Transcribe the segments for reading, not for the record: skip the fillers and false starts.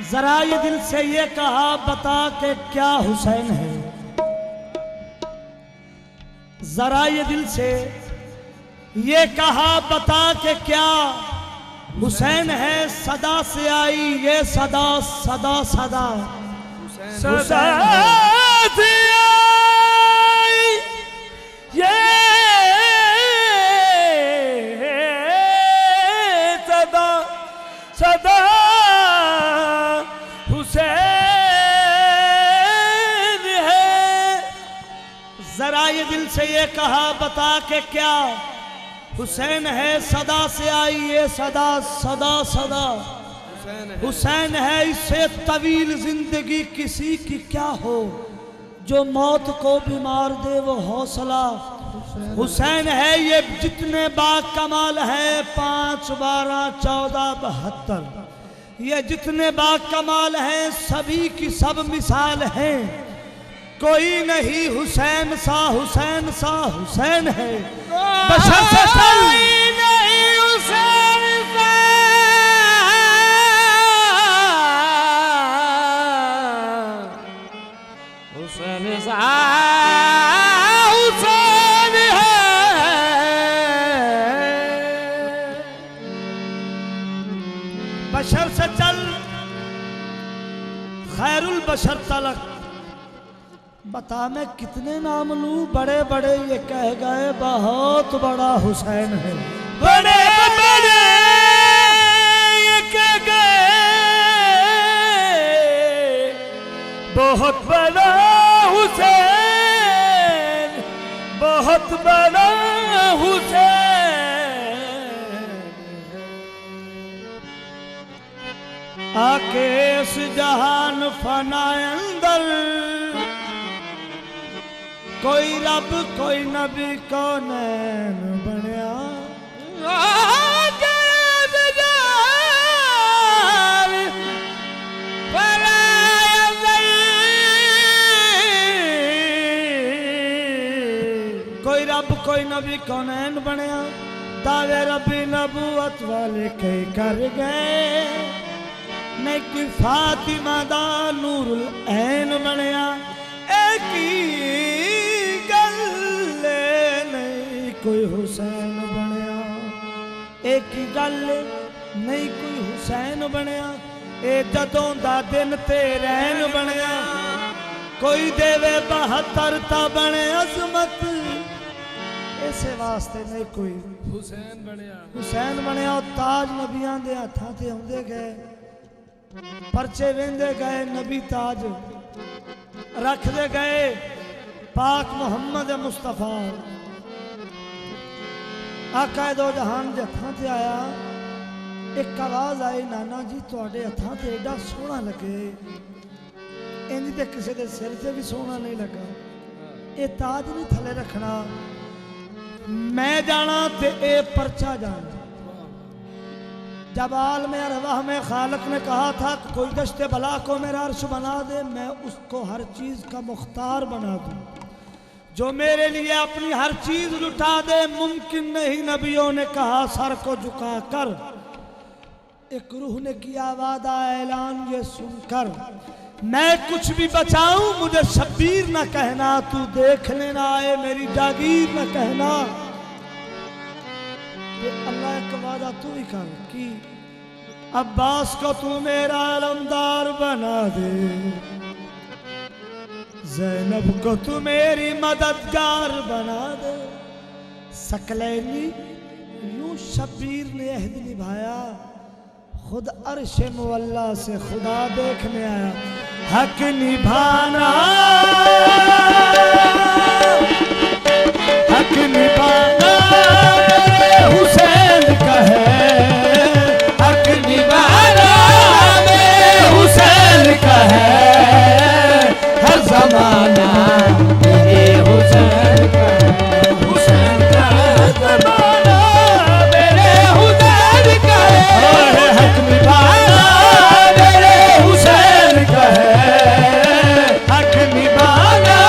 जरा ये दिल से ये कहा बता के क्या हुसैन है। जरा ये दिल से ये कहा बता के क्या हुसैन है। सदा से आई ये सदा सदा सदा सदा से आई ये सदा सदा हुसैन है। जरा ये दिल से ये कहा बता के क्या हुसैन है। सदा से आई ये सदा सदा सदा हुसैन है। इससे तवील जिंदगी किसी की क्या हो, जो मौत को भी मार दे वो हौसला हुसैन है। ये जितने बाकमाल है 5, 12, 14, 72 ये जितने बाकमाल हैं सभी की सब मिसाल हैं। कोई नहीं हुसैन सा हुसैन सा हुसैन है। बशर से कोई नहीं हुसैन सा हुसैन सा हुसैन है। बशर से चल खैरुल बशर तलक। बता मैं कितने नाम लूं, बड़े बड़े ये कह गए बहुत बड़ा हुसैन है। बड़े बड़े ये कह गए बहुत बड़ा हुसैन, बहुत बड़ा हुसैन। आके इस जहान फना अंदर कोई रब कोई नबी कौनैन बनया। कोई रब कोई नबी कौनैन बनया। दावे रबी नबूवत वाले कई कर गए। नहीं कोई फातिमा दा नूरुल ऐन बनया। एक ही कोई हुसैन बनया। एक ही गल नहीं कोई हुसैन बनया। ए जदों दा दिन ते रैन बनया। कोई देवे 72 ता बने अजमत। इसे वास्ते नहीं कोई हुसैन बनया। हुसैन बनया। ताज नबियां दे हत्थां ते आउंदे गए, परचे वेंदे गए, नबी ताज रखदे गए। पाक मुहम्मद मुस्तफा आका दो जहान के हथां ते आया। एक आवाज आई नाना जी तुहाडे हथां ते एडा सोहना लगे, इंज ते किसी दे सिर ते भी सोहना नहीं लगा। ये ताज नहीं थले रखना, मैं जाना ते ए परचा जाना। जब आलम अरवाह में खालक ने कहा था कोई दश्ते बला को मेरा अर्श बना दे, मैं उसको हर चीज का मुख्तार बना दूं। जो मेरे लिए अपनी हर चीज लुटा दे मुमकिन नहीं। नबियों ने कहा सर को झुका कर। एक रूह ने किया वादा ऐलान ये सुनकर, मैं कुछ भी बचाऊं मुझे शब्बीर न कहना। तू देख लेना आए मेरी जागीर न कहना। ये अल्लाह का वादा तू ही कर कि अब्बास को तू मेरा अलमदार बना दे, ज़ैनब को तू मेरी मददगार बना दे। सकलैनी यूं शब्बीर ने अहद निभाया। खुद अर्श मुअल्ला से खुदा देखने आया। हक निभाना हक निभाना हुसैन का है। हक निभाना हुसैन का है। हर जमाना मेरे हुसैन का है। हुसैन का जमाना मेरे हुसैन का है। हक निभाना मेरे हुसैन का है। हक निभाना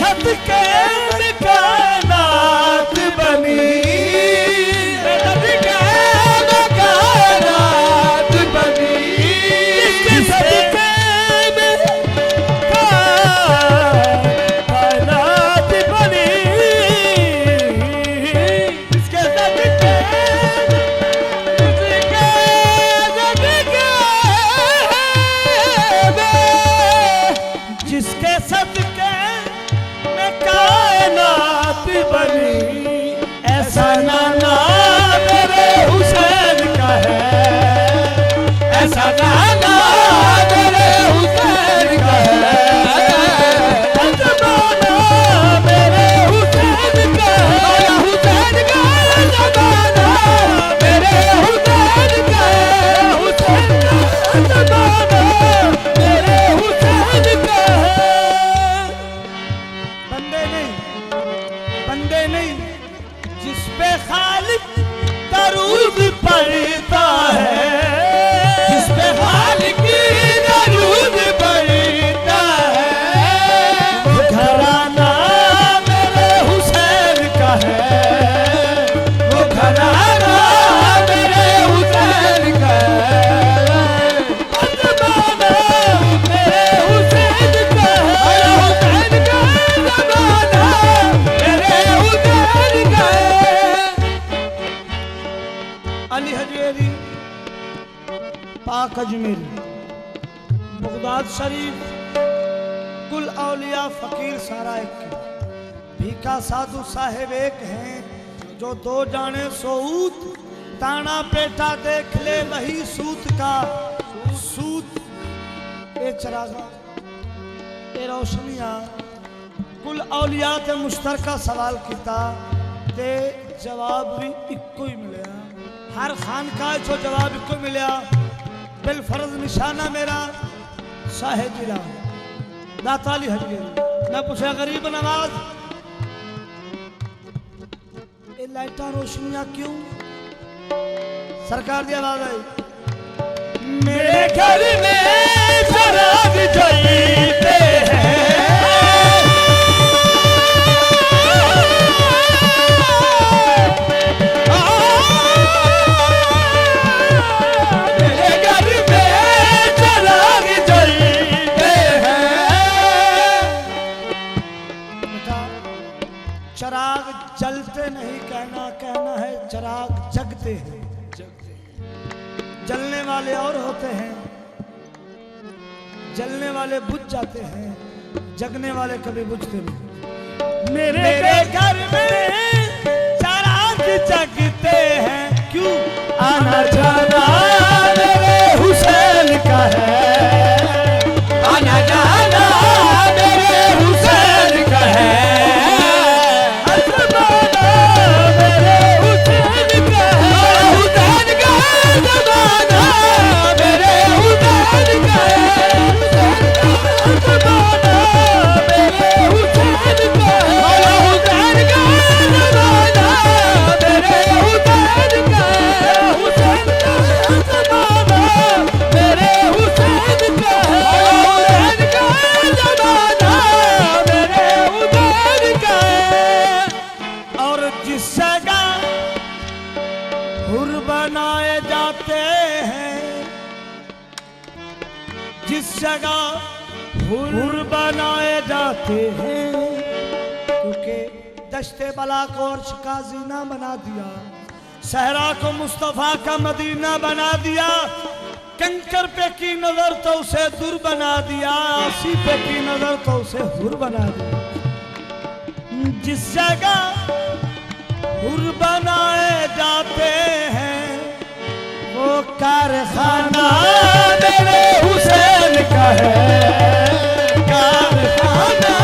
सदके में कायनात बनी, सदके में कायनात बनी, जिसके सदके में कायनात बनी, जिसके सदके जिसके सदके में कायनात बनी, ऐसा नाना मेरे हुसैन का है, ऐसा नाना मेरे हुसैन का है, जमाना मेरे हुसैन का है, हुसैन का जमाना मेरे हुसैन का है, हुसैन का जमाना मेरे हुसैन का है। बंदे नहीं जिस पे खालिक दरूद पढ़ता है, जिस पे खालिक दरूद पढ़ता है, वो घराना मेरे हुसैन का है, वो घराना मेरे हुसैन का है, जमाना मेरे हुसैन का है, हुसैन का जमाना मेरे हुसैन का है। अली हजवेरी पाक अजमेरी बगदाद शरीफ कुल औलिया फकीर सारा एक के, भीखा साधु साहेब एक हैं, जो दो जाने सोऊत, ताना पेटा देख ले वही सूत का सूत। ए चरागा ए रोशनिया कुल औलिया ते मुश्तरका सवाल किता ते जवाब भी इक्को ही मिले, हर खान का जो जवाब इक्को मिले, बिल फर्ज निशाना मेरा साहेब जिला दाता अली हजवेरी। मैं पूछा गरीब नवाज ये लाइटा रोशनियां क्यों? सरकार दी आवाज आई, मेरे घर में शराब जलते हैं, मेरे घर में शराब जलते हैं। बेटा चराग जलते नहीं कहना, कहना है चराग जगते हैं। जलने वाले और होते हैं, जलने वाले बुझ जाते हैं, जगने वाले कभी बुझते नहीं। मेरे घर में चराग जगते हैं, क्यों? आना जाना मेरे हुसैन का है, आना जाना मेरे हुसैन का है, जमाना मेरे हुसैन का है, हुसैन का जमाना मेरे हुसैन का है, जमाना मेरे हुसैन का है, हुसैन का जमाना मेरे हुसैन का है, हुसैन का जमाना मेरे हुसैन का है, हुसैन का जमाना मेरे हुसैन का है। और जिस जगह हुर बनाए जाते हैं, जिस जगह हुर बनाए जाते हैं, क्योंकि दश्ते बला को अर्श का जीना बना दिया, सहरा को मुस्तफा का मदीना बना दिया, कंकर पे की नजर तो उसे दूर बना दिया, आसी पे की नजर तो उसे हुर बना दिया। जिस जगह हुर बनाए जाते हैं, वो कारखाना मेरे हुसैन का है, कारखाना